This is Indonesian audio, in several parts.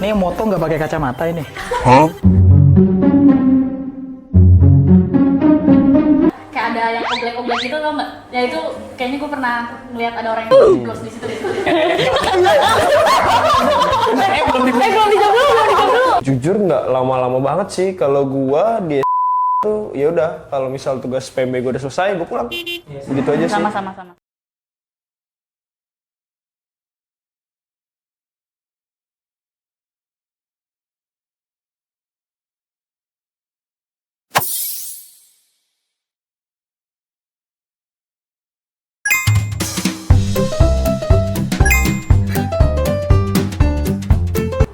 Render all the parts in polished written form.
Ini yang moto nggak pakai kacamata ini. Hah? Kayak ada yang oblek-oblek gitu tau nggak? Ya itu kayaknya gue pernah ngeliat ada orang yang jeblos di situ. Belum dijawab. Jujur nggak lama-lama banget sih kalau gua di tuh ya udah kalau misal tugas PMB gua udah selesai gua pulang. Begitu aja sih. Sama-sama.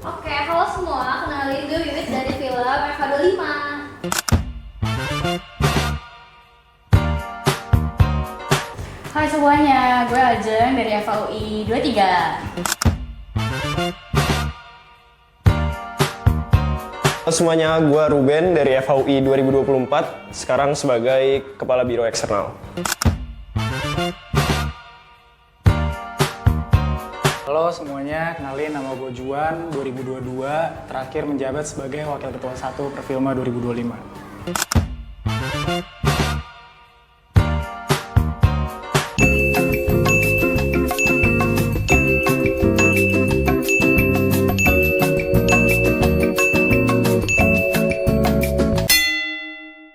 Oke, halo semua, kenalin gue Wiwit dari film Eva 25. Hai semuanya, gue Ajeng dari FAUI 23. Halo semuanya, gua Ruben dari FAUI 2024, sekarang sebagai Kepala Biro Eksternal. Halo semuanya, kenalin nama gue Juan, 2022, terakhir menjabat sebagai Wakil Ketua 1 Perfilma 2025.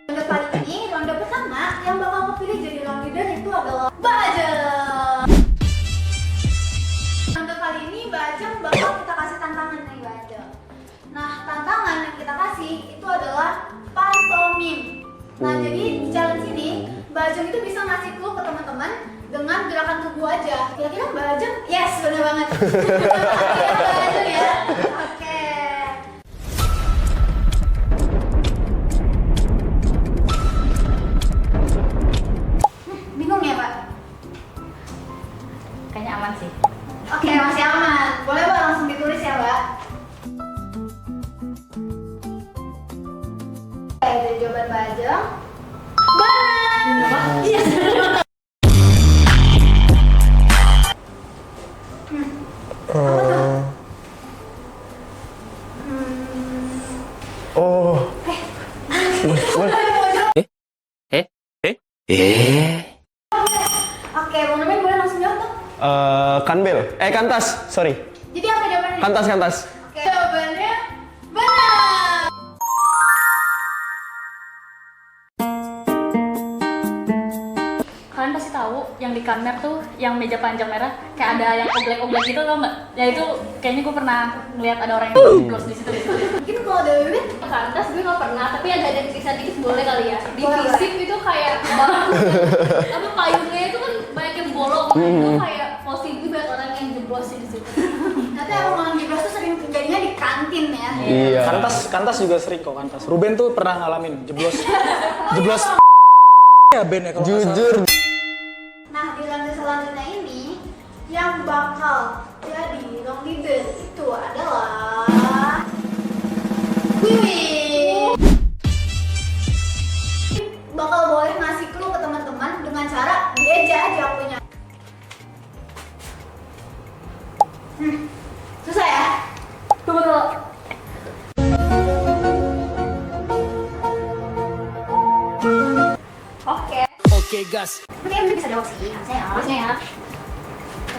Ronde kali ini, ronde pertama yang bakal kepilih jadi long leader itu adalah Mbak Ajeng. Ronde kali ini Mbak Ajeng bakal kita kasih tantangan nih Mbak Ajeng. Nah, tantangan yang kita kasih itu adalah pantomim. Nah, jadi di challenge ini Mbak Ajeng itu bisa ngasih clue ke teman-teman dengan gerakan tubuh aja. Kira-kira Mbak Ajeng? Yes, benar banget. Iya, Mbak Ajeng ya. Oke. Bingung ya, Pak? Kayaknya aman sih. Oke, masih aman. Boleh Mbak langsung ditulis ya, Mbak? Oke, dari jawaban Mbak Ajeng. Benar! Iya. Apa tuh? Oh, Oke, Bang Ruben boleh langsung jawab tuh. Kanbel, Kantas, sorry. Jadi apa jawabannya? Kantas. Oke, jawabannya benar. Kalian pasti tahu yang di kamar tuh yang meja panjang merah kayak ada yang oblek-oblek gitu tau nggak? Ya itu kayaknya gue pernah ngeliat ada orang yang jeblos di situ. Mungkin kalau dari Wiwit, Kantas gue nggak pernah, tapi ada kisah dikit boleh kali ya. Di Boleh. fisip itu kayak banget, apa payungnya itu kan banyak yang bolong, itu kayak positif banget orang yang jeblos di situ. ternyata emang orang jeblos tuh sering terjadinya di kantin ya. Iya. Kantas juga sering kok Kantas. Ruben tuh pernah ngalamin jeblos. Ya Ben ya kalau nggak salah. Jujur. Nah, di ronde selanjutnya ini yang bakal jadi long leader itu adalah Wiwit. Bakal boleh ngasih clue ke teman-teman dengan cara dieja aja punya. Susah ya? Betul. Oke. Oke, gas. Mungkin Wiwit bisa jawab sih, harusnya ya.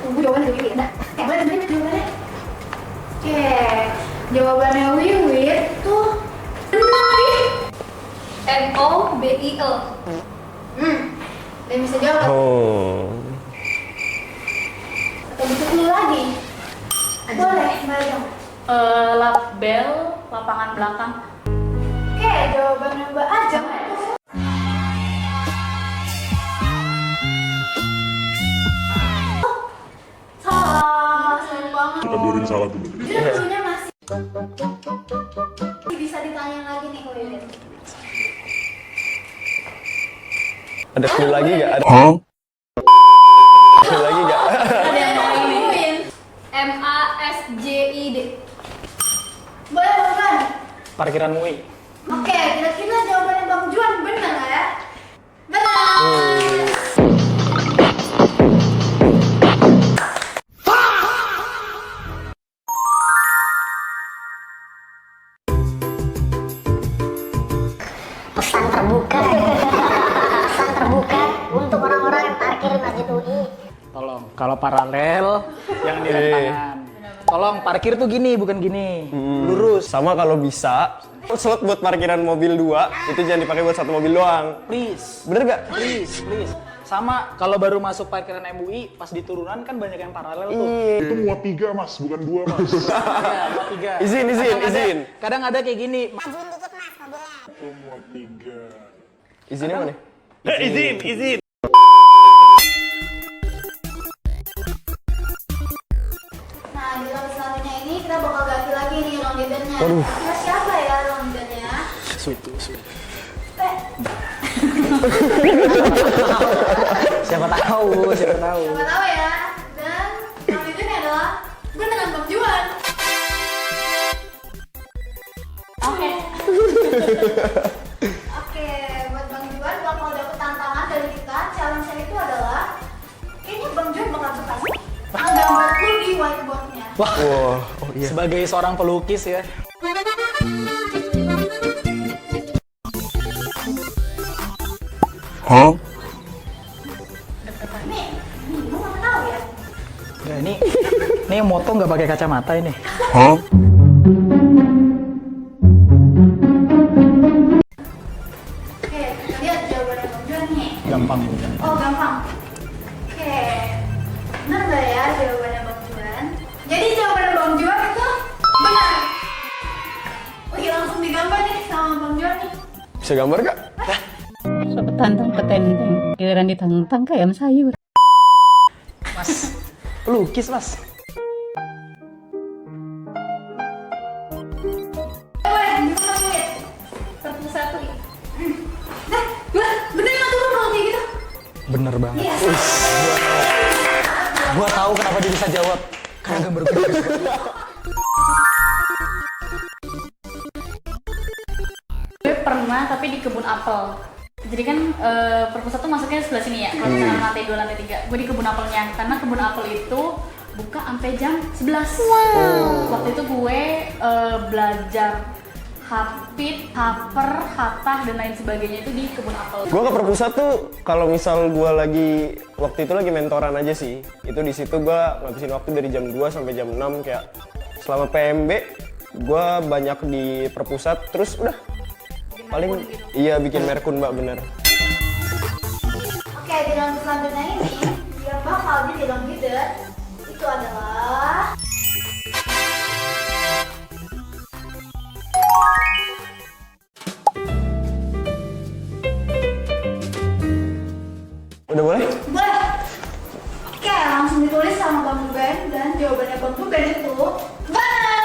Tunggu jawaban dari Wiwit ya. Boleh dengerin jawabannya. Oke, jawabannya Wiwit tuh benar nih. MOBIL. Dan bisa jawab. Oh. Atau butuh clue lagi? Boleh, Mbak Ajeng. Label lapangan belakang. Oke, jawabannya Mbak Ajeng itu salah. Sayang banget. Kita dua salah dulu. Jadi clue-nya masih bisa ditanya lagi nih, Wiwit. Ada clue lagi nggak? Ada Hah? clue lagi nggak? Ada yang mau nemuin? MASJID. Boleh, Bang Juan? Parkiran MUI. Oke, kira-kira jawabannya Bang Juan benar nggak ya? Benar. Kalau paralel yang di rem tangan. Tolong parkir tuh gini, bukan gini. Lurus. Sama kalau bisa, slot buat parkiran mobil 2 itu jangan dipakai buat satu mobil doang. Please. Bener gak? Please. Sama kalau baru masuk parkiran MUI, pas di turunan kan banyak yang paralel tuh. Itu muat 3 mas, bukan 2 mas. Iya, muat 3. Izin. Kadang ada kayak gini. Itu muat 3. Izinnya mana? Izin. Nah, di round selanjutnya ini kita bakal ganti lagi nih round leadernya. Kira siapa ya round leadernya? Sweet. Eh, Siapa tahu. siapa tahu ya. Dan round leadernya adalah gue dengan Bang Juan. Oke. Oke, buat Bang Juan bakal dapet tantangan dari kita. Challenge-nya itu adalah kayaknya Bang Juan bakal suka sih. Gambar lu di whiteboard-nya. Wah, Oh iya. sebagai seorang pelukis ya. Nih, lu nggak tahu ya. Ya, ini yang moto nggak pakai kacamata ini. Oke, kita lihat jawabannya Bang Juan nih. Gampang ini kan. Oh, gampang. Oke. Benar nggak ya jawabannya Bang Juan? Jadi jawaban Bang Juan itu benar. Wih, langsung digambar nih sama Bang Juan nih. Bisa gambar gak? Petantang petenteng, giliran ditantang kayak sayur. Mas, pelukis mas. Wih, gimana wih? Perpu satu. Dah, bener nggak tuh kalau kayak gitu? Bener banget. Iya. Gua tahu kenapa dia bisa jawab. Karena gambar gue. Gue pernah tapi di kebun apel. Jadi kan perpusat tuh masuknya sebelah sini ya. Kalau misalnya lantai 2, lantai 3, gue di kebun apelnya. Karena kebun apel itu buka sampai jam 11. Waktu itu gue belajar hafid, haper, hatah dan lain sebagainya itu di kebun apel. Gua ke perpusat tuh kalau misal gua lagi waktu itu lagi mentoran aja sih. Itu di situ gua ngabisin waktu dari jam 2 sampai jam 6 kayak selama PMB gua banyak di perpusat terus udah paling iya bikin merkun Mbak bener. Oke, di round selanjutnya ini dia bakal jadi round leader. Itu adalah Udah boleh? boleh. Oke, langsung ditulis sama Bang Ben dan jawabannya Bang Ben itu benar.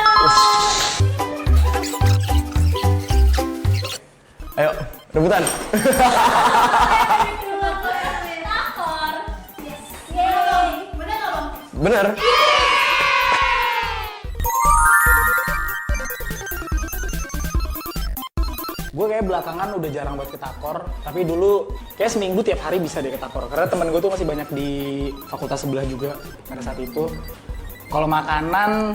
Ayo, rebutan. Akor. Yes. Yeay. Benar nggak Bang? Bener. Gue kayak belakangan udah jarang buat ke takor, tapi dulu kayak seminggu tiap hari bisa deh ke takor. Karena temen gue tuh masih banyak di fakultas sebelah juga pada saat itu. Kalau makanan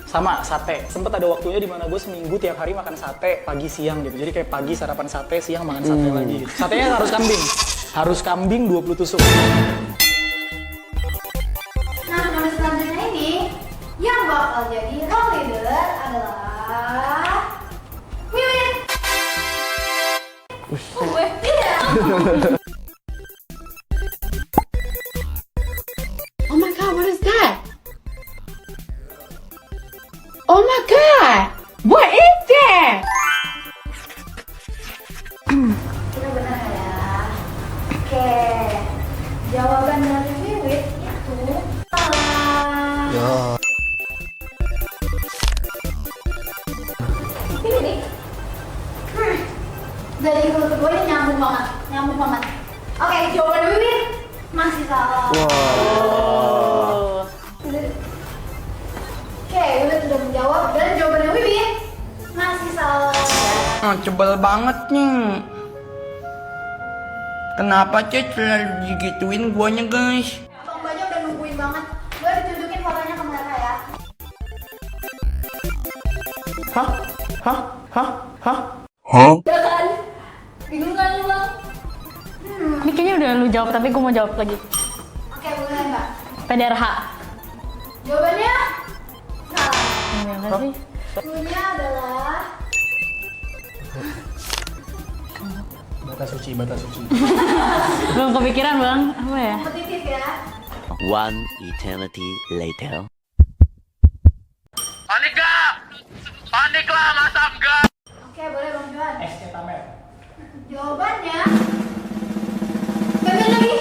sama sate. Sempet ada waktunya di mana gue seminggu tiap hari makan sate pagi siang gitu. Jadi kayak pagi sarapan sate, siang makan sate lagi. Gitu. Satenya harus kambing. Harus kambing 20 tusuk. Nah, round selanjutnya ini yang bakal jadi round leader adalah Wiwin. Gue. Iya. Oh my god, what is that? Oh my god, what is that? Kita benar ya. Oke. Jawaban dari Wiwin itu salah. Ini nih. Dari mulut gue ini nyambung banget. Oke, jawaban Wiwin masih salah. Oke, Wiwin sudah menjawab dan jawabannya Wiwin masih salah. Sebel banget nih. Kenapa Cek selalu digituin guanya guys? Bang Bajo udah nungguin banget. Gue ditunjukin fotonya ke mereka ya. Ya kan? Bingung kan lu bang? Ini kayaknya udah lu jawab tapi gue mau jawab lagi. Oke, boleh Mbak. PDRH. Jawabannya salah. Iya nggak sih? Cluenya adalah Bata suci, bata suci. Belum kepikiran bang, apa ya? kompetitif ya. One eternity later. Oke, boleh Bang Juan. SC Tamer. Jawabannya Bebek lagi.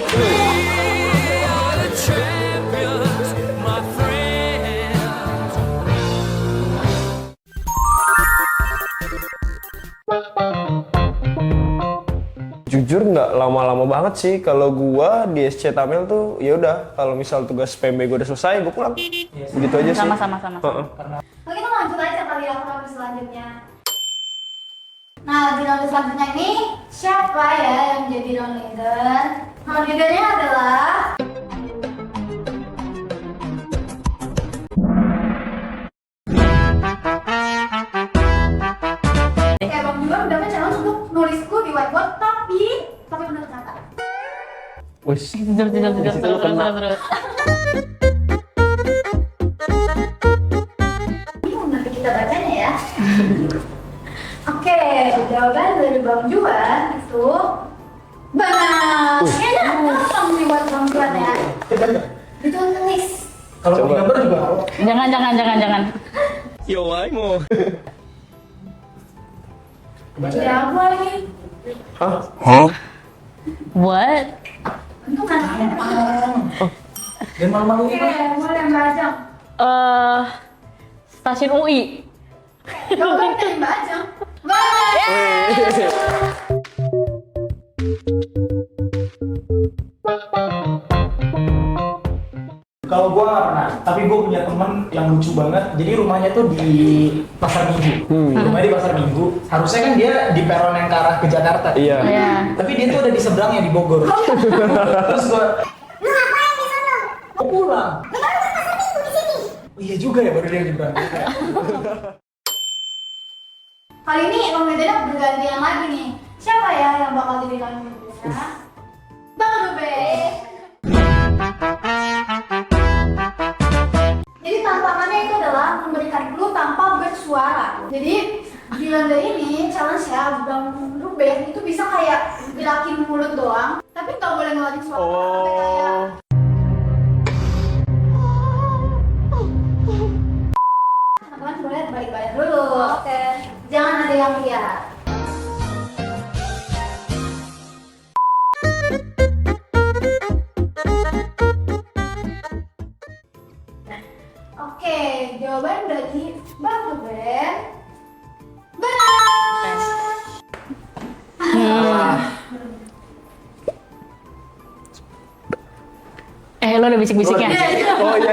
Jujur nggak lama-lama banget sih. Kalau gua di SC Tamil tuh ya udah, kalau misal tugas PMB gua udah selesai, gua pulang. Begitu aja sih. Sama. Heeh. Oke, kita lanjut aja kali ya ke round selanjutnya. Nah, di round selanjutnya ini siapa ya yang jadi round leader? Round leadernya adalah Bang Juan udah challenge untuk nulisku di whiteboard tapi pakai penutup kata. Wes. Terus. Bingung nanti kita bacanya ya. Oke, jawaban dari Bang Juan itu benar. Kayaknya gampang nih buat Bang Juan ya. Ditulis. Kalau pakai gambar juga. Jangan. Yo, mau. Jago lagi. Hah? What? Itu kan. Dan malu-malu Oke, mulai Mbak Ajeng. Stasiun UI. Jawaban dari Mbak Ajeng. Benar. Kalau gua nggak pernah, tapi gua punya temen yang lucu banget. Jadi rumahnya tuh di Pasar Minggu. Rumahnya di Pasar Minggu. Harusnya kan dia di peron yang ke arah ke Jakarta. Iya. Iya. Tapi dia tuh ada di seberangnya di Bogor. Terus gua, Lu ngapain di sana? mau pulang. Lu baru ke Pasar Minggu di sini. Oh, iya juga ya, baru dia nyebrang. Kali ini Bang Medena bergantian lagi nih. Siapa ya yang bakal jadi lawan Medena? Bang Dube. Jadi tantangannya itu adalah memberikan clue tanpa bersuara. Jadi di ronde ini challenge ya, Bang Ruben itu bisa kayak gerakin mulut doang, tapi nggak boleh ngeluarin suara. Sampai kayak teman-teman boleh balik badan dulu. Oke. Jangan ada yang lihat. Oke, jawaban dari Bang Ruben benar. Lo ada bisik-bisiknya? Oh iya.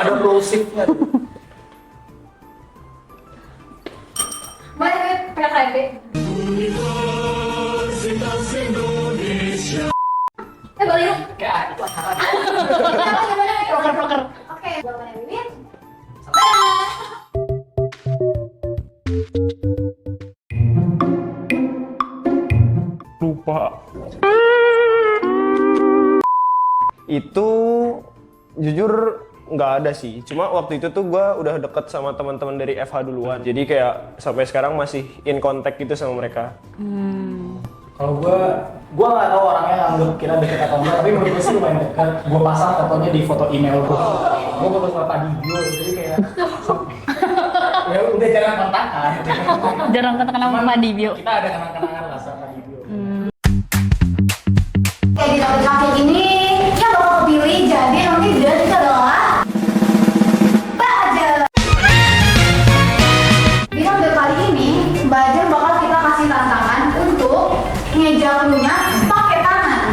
Ada plosifnya. Boleh Beb, PKB. Boleh yuk. Proker. Oke, jawabannya Bibit benar. Lupa. Itu jujur nggak ada sih. Cuma waktu itu tuh gue udah deket sama teman-teman dari FH duluan. Jadi kayak sampai sekarang masih in contact gitu sama mereka. Kalau gua nggak tahu orangnya nganggep kira deket atau enggak, tapi menurut gue sih lumayan dekat. Gua pasang fotonya di foto email gua. Gua foto sama Pak Digio, jadi kayak ya udah jarang kontakan. Jarang katakan nama Pak Dibio. Kita ada kenang-kenangan lah sama Pak Digio. Oke, di ronde terakhir ini yang bakal kepilih jadi ronde leader itu adalah Mbak Ajeng. Di ronde kali ini Mbak Ajeng bakal kita kasih tantangan untuk ngeja cluenya pakai tangan.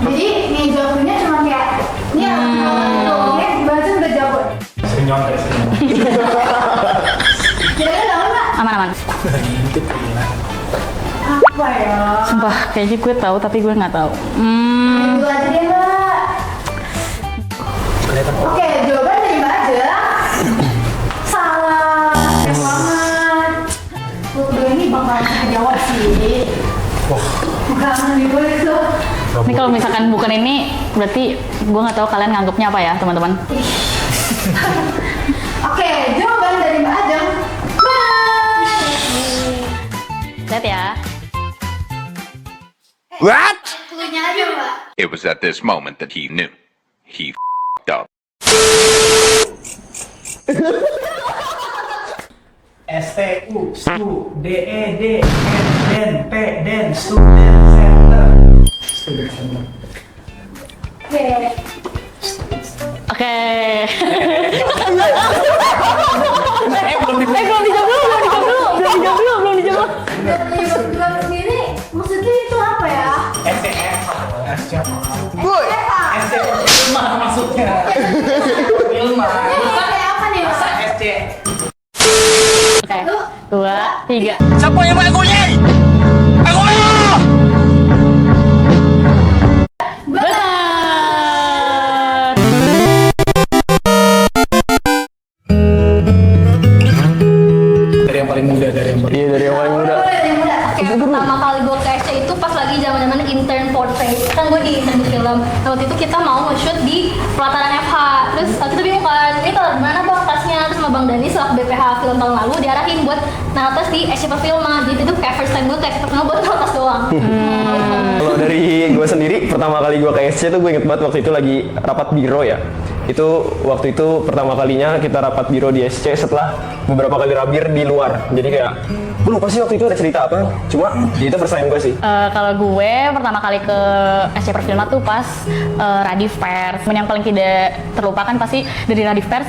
Jadi ngeja cluenya cuma kayak ini ya, gitu. Oke, Mbak Ajeng udah jago. Sering nyontek sih. Kira-kira tahu nggak? Aman. Lagi intip gila. Apa ya? Sumpah, kayaknya gue tahu tapi gue nggak tahu. Dulu aja deh Mbak. Kelihatan kok. Oke, jawaban dari Mbak Ajeng salah. Keren banget. Lu berdua ini bakal bisa jawab sih. Wah, Bukan lebih boleh tuh. Ini kalau misalkan bukan ini, berarti gue nggak tahu kalian nganggapnya apa ya, teman-teman. Oke, jawaban dari Mbak Ajeng. Lihat ya. What? Cluenya aja, Mbak. It was at this moment that he knew. He f***ed up. STU, STU, DED, Den, P, Den, Student Center. Student Center. Oke. Oke. Belum Belum dijawab. Dari program sendiri, maksudnya itu apa ya? SCF. Eva. Filma maksudnya. Filma. Ini kayak apa nih, Mbak? SC. Oke, 2, 3. Siapa yang mau gulai? Aku Benar. Dari yang paling muda, dari yang paling Iya, dari yang paling muda. Oke, pertama kali gue ke SC itu pas lagi zaman-zaman intern portrait. Kan gue di intern di film. Nah, waktu itu kita mau nge-shoot di pelataran FH. Terus waktu itu bingung kan, ini taruh di mana bang tasnya? Terus sama Bang Dani selaku BPH film tahun lalu diarahin buat naruh tas di SC Perfilma. Jadi itu kayak first time gue ke SC Perfilma buat naruh tas doang. Kalau dari gue sendiri, pertama kali gue ke SC tuh gue inget banget waktu itu lagi rapat biro ya. Itu waktu itu pertama kalinya kita rapat biro di SC setelah beberapa kali rabir di luar. Jadi kayak, gue lupa sih waktu itu ada cerita apa. Cuma itu first time gue sih. Kalau gue pertama kali ke SC Perfilma tuh pas Radif Pers. Yang paling tidak terlupakan pasti dari Radif Pers.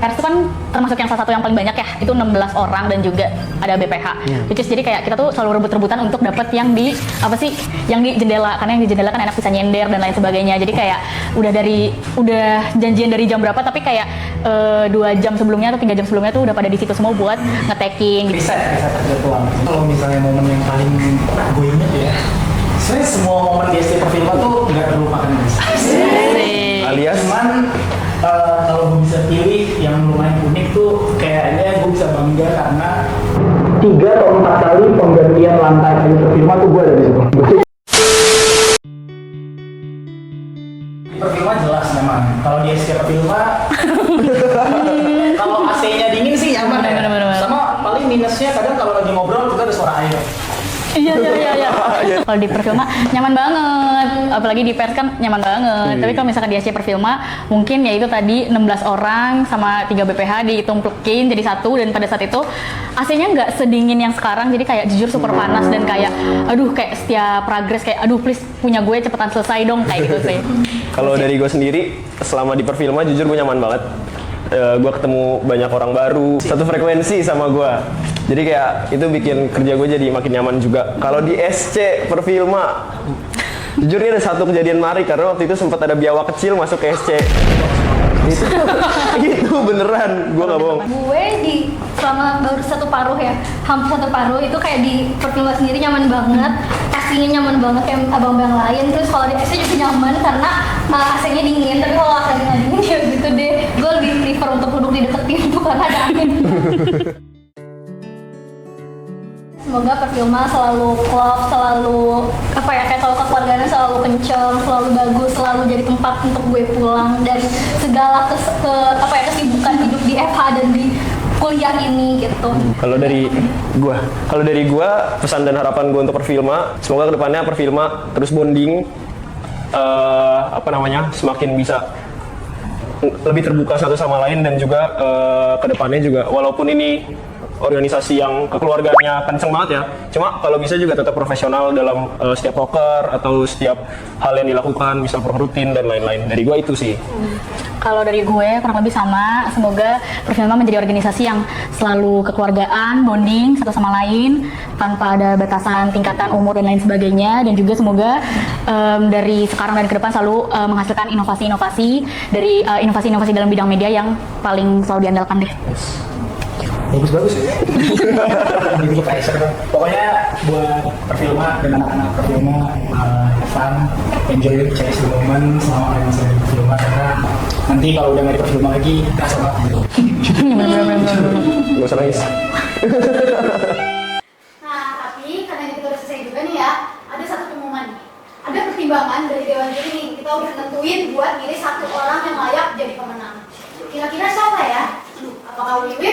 Pers itu kan termasuk yang salah satu yang paling banyak ya, itu 16 orang dan juga ada BPH. Which is jadi kayak kita tuh selalu rebut-rebutan untuk dapat yang di apa sih, yang di jendela, karena yang di jendela kan enak bisa nyender dan lain sebagainya. Jadi kayak udah janjian dari jam berapa, tapi kayak 2 jam sebelumnya atau 3 jam sebelumnya tuh udah pada di situ semua buat nge-taking. riset terjadwal. Kalau misalnya momen yang paling gue inget ya, sebenarnya semua momen di SC Perfilma tuh nggak terlupakan guys. Alias Cuman kalau gue bisa pilih yang lumayan unik tuh kayaknya gue bisa bangga karena 3 atau 4 kali penggantian lantai di Perfilma tuh gue ada di situ. Di Perfilma jelas memang. Kalau di SC Perfilma kalau AC-nya dingin sih nyaman ya. Bener. Sama paling minusnya kadang kalau lagi ngobrol kita ada suara air. Iya. Kalau di Perfilma nyaman banget, apalagi di Pers kan nyaman banget. Tapi kalau misalkan di SC Perfilma, mungkin ya itu tadi 16 orang sama 3 BPH ditumplekin jadi satu, dan pada saat itu AC-nya nggak sedingin yang sekarang, jadi kayak jujur super panas dan kayak aduh kayak setiap progres kayak aduh please punya gue cepetan selesai dong kayak gitu sih. kalau dari gue sendiri, selama di Perfilma jujur gue nyaman banget. Gue ketemu banyak orang baru, satu frekuensi sama gue. Jadi kayak itu bikin kerja gue jadi makin nyaman juga. Kalau di SC Perfilma, jujur ini ada satu kejadian menarik karena waktu itu sempat ada biawak kecil masuk ke SC. Itu beneran, gue nggak bohong. Gue di selama baru satu paruh ya, hampir satu paruh itu kayak di Perfilma sendiri nyaman banget, AC-nya nyaman banget kayak abang-abang lain. Terus kalau di AC juga nyaman karena AC-nya dingin, tapi kalau AC-nya nggak dingin ya gitu deh. Gue lebih prefer untuk duduk di dekat pintu karena ada angin. Semoga Perfilma selalu klop, selalu apa ya, kayak selalu kekeluargaan selalu kenceng, selalu bagus, selalu jadi tempat untuk gue pulang dari segala kesibukan hidup di FH dan di kuliah ini gitu. Kalau dari gua, pesan dan harapan gua untuk Perfilma, semoga kedepannya Perfilma terus bonding, semakin bisa lebih terbuka satu sama lain, dan juga kedepannya juga walaupun ini organisasi yang kekeluargaannya kenceng banget ya, cuma kalau bisa juga tetap profesional dalam setiap poker atau setiap hal yang dilakukan, misal rutin dan lain-lain. Dari gua itu sih. Kalau dari gue kurang lebih sama, semoga Perfilma menjadi organisasi yang selalu kekeluargaan, bonding satu sama lain tanpa ada batasan tingkatan umur dan lain sebagainya, dan juga semoga dari sekarang dan ke depan selalu menghasilkan inovasi-inovasi dari inovasi-inovasi dalam bidang media yang paling selalu diandalkan deh. Bagus ya. Jadi pressure. Pokoknya buat Perfilma dan anak-anak Perfilma, fun, enjoy, cherish the moment selama kalian masih di Perfilma, karena nanti kalau udah nggak di Perfilma lagi kerasa banget. Gak usah nangis. Nah, tapi karena kita udah selesai juga nih ya, ada satu pengumuman nih. Awiwit